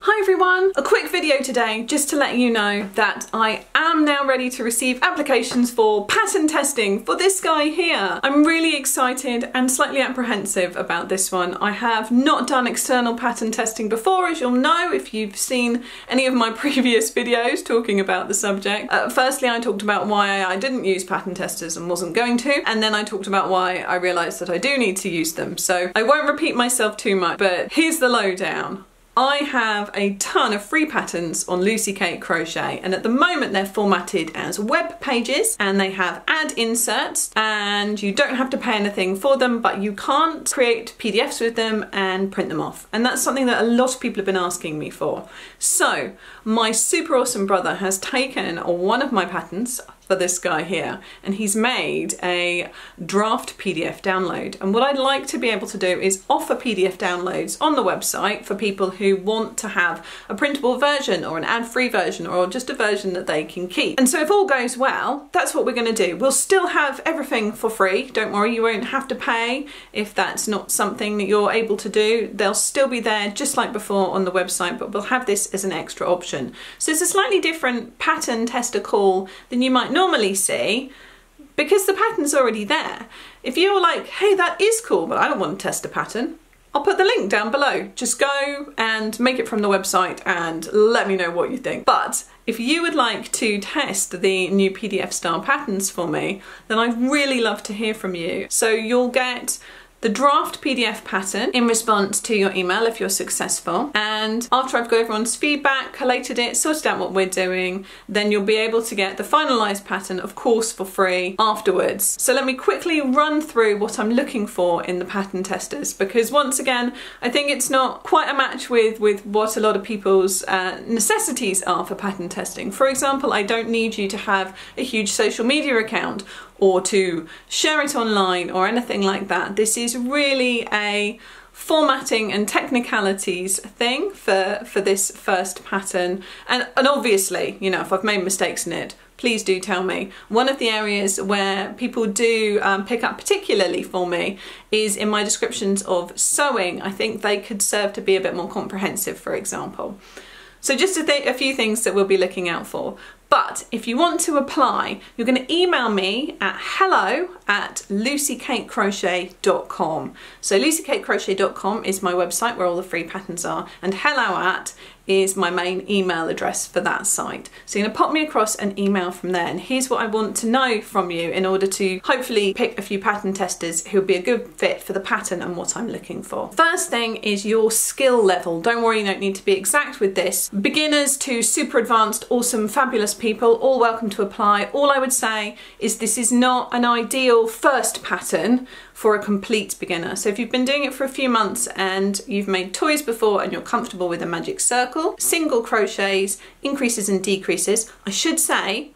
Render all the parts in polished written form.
Hi everyone! A quick video today just to let you know that I am now ready to receive applications for pattern testing for this guy here. I'm really excited and slightly apprehensive about this one. I have not done external pattern testing before, as you'll know if you've seen any of my previous videos talking about the subject. Firstly, I talked about why I didn't use pattern testers and wasn't going to, and then I talked about why I realised that I do need to use them. So I won't repeat myself too much, but here's the lowdown. I have a ton of free patterns on Lucy Kate Crochet, and at the moment they're formatted as web pages and they have add inserts, and you don't have to pay anything for them, but you can't create PDFs with them and print them off. And that's something that a lot of people have been asking me for. So my super awesome brother has taken one of my patterns for this guy here, and he's made a draft PDF download. And what I'd like to be able to do is offer PDF downloads on the website for people who want to have a printable version or an ad-free version or just a version that they can keep. And so if all goes well, that's what we're going to do. We'll still have everything for free. Don't worry, you won't have to pay if that's not something that you're able to do. They'll still be there just like before on the website, but we'll have this as an extra option. So it's a slightly different pattern tester call than you might normally see, because the pattern's already there. If you're like, hey, that is cool, but I don't want to test a pattern, I'll put the link down below. Just go and make it from the website and let me know what you think. But if you would like to test the new PDF style patterns for me, then I'd really love to hear from you. So you'll get the draft PDF pattern in response to your email if you're successful, and after I've got everyone's feedback, collated it, sorted out what we're doing, then you'll be able to get the finalised pattern, of course, for free afterwards. So let me quickly run through what I'm looking for in the pattern testers, because once again I think it's not quite a match with what a lot of people's necessities are for pattern testing. For example, I don't need you to have a huge social media account or to share it online or anything like that. This is really a formatting and technicalities thing for this first pattern. And obviously, you know, if I've made mistakes in it, please do tell me. One of the areas where people do pick up particularly for me is in my descriptions of sewing. I think they could serve to be a bit more comprehensive, for example. So just a few things that we'll be looking out for. But if you want to apply, you're going to email me at hello@lucykatecrochet.com. So lucykatecrochet.com is my website where all the free patterns are, and hello@ is my main email address for that site. So you're going to pop me across an email from there, and here's what I want to know from you in order to hopefully pick a few pattern testers who'll be a good fit for the pattern and what I'm looking for. First thing is your skill level. Don't worry, you don't need to be exact with this. Beginners to super advanced, awesome, fabulous people, all welcome to apply. All I would say is this is not an ideal first pattern for a complete beginner. So if you've been doing it for a few months and you've made toys before and you're comfortable with a magic circle, single crochets, increases and decreases, I should say,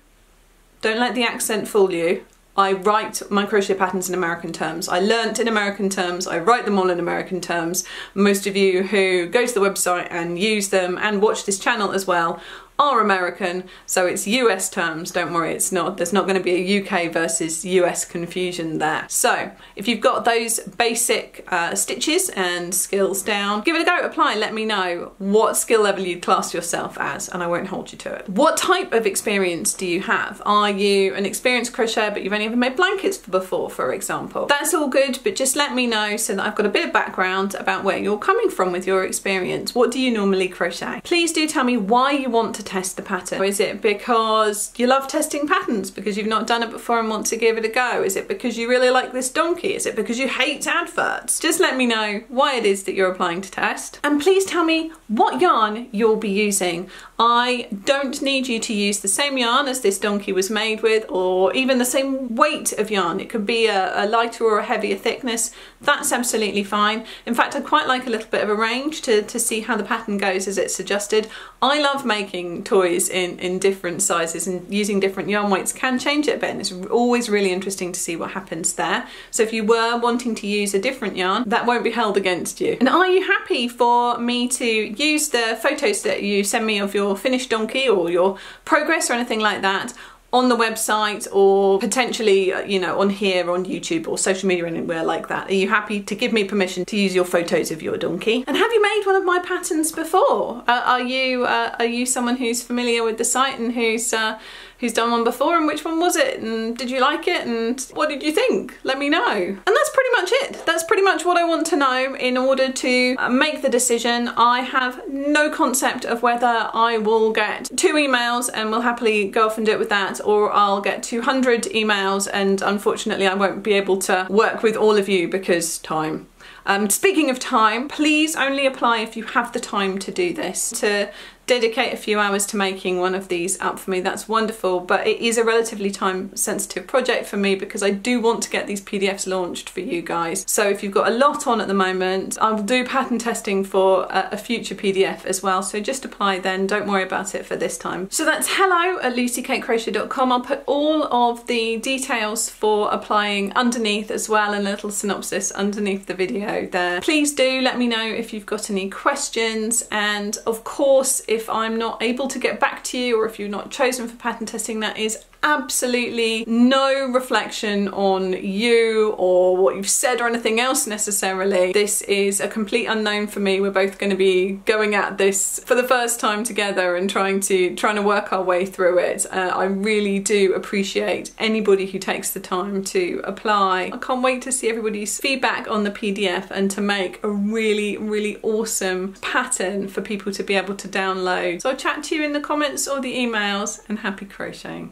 don't let the accent fool you. I write my crochet patterns in American terms. I learnt in American terms, I write them all in American terms. Most of you who go to the website and use them and watch this channel as well are American, so it's US terms. Don't worry, it's not. There's not going to be a UK versus US confusion there. So if you've got those basic stitches and skills down, give it a go, apply, let me know what skill level you'd class yourself as, and I won't hold you to it. What type of experience do you have? Are you an experienced crocheter but you've only ever made blankets before, for example? That's all good, but just let me know so that I've got a bit of background about where you're coming from with your experience. What do you normally crochet? Please do tell me why you want to test the pattern. Is it because you love testing patterns because you've not done it before and want to give it a go? Is it because you really like this donkey? Is it because you hate adverts? Just let me know why it is that you're applying to test, and please tell me what yarn you'll be using. I don't need you to use the same yarn as this donkey was made with, or even the same weight of yarn. It could be a lighter or a heavier thickness. That's absolutely fine. In fact, I quite like a little bit of a range to see how the pattern goes as it's adjusted. I love making toys in different sizes, and using different yarn weights can change it a bit, and it's always really interesting to see what happens there. So if you were wanting to use a different yarn, that won't be held against you. And are you happy for me to use the photos that you send me of your finished donkey or your progress or anything like that on the website or potentially, you know, on here, on YouTube or social media, anywhere like that? Are you happy to give me permission to use your photos of your donkey? And have you made one of my patterns before? Are you someone who's familiar with the site and who's done one before, and which one was it, and did you like it, and what did you think? Let me know. And that's pretty much it. That's pretty much what I want to know in order to make the decision. I have no concept of whether I will get 2 emails and will happily go off and do it with that, or I'll get 200 emails and unfortunately I won't be able to work with all of you because time. Speaking of time, please only apply if you have the time to do this, to dedicate a few hours to making one of these up for me. That's wonderful, but it is a relatively time sensitive project for me because I do want to get these PDFs launched for you guys. So if you've got a lot on at the moment, I will do pattern testing for a future PDF as well, so just apply then, don't worry about it for this time. So that's hello@lucycakecrochet.com. I'll put all of the details for applying underneath as well, and a little synopsis underneath the video there. Please do let me know if you've got any questions, and of course if I'm not able to get back to you, or if you're not chosen for pattern testing, that is absolutely no reflection on you or what you've said or anything else necessarily. This is a complete unknown for me. We're both going to be going at this for the first time together and trying to work our way through it. I really do appreciate anybody who takes the time to apply. I can't wait to see everybody's feedback on the PDF and to make a really awesome pattern for people to be able to download. So I'll chat to you in the comments or the emails, and happy crocheting.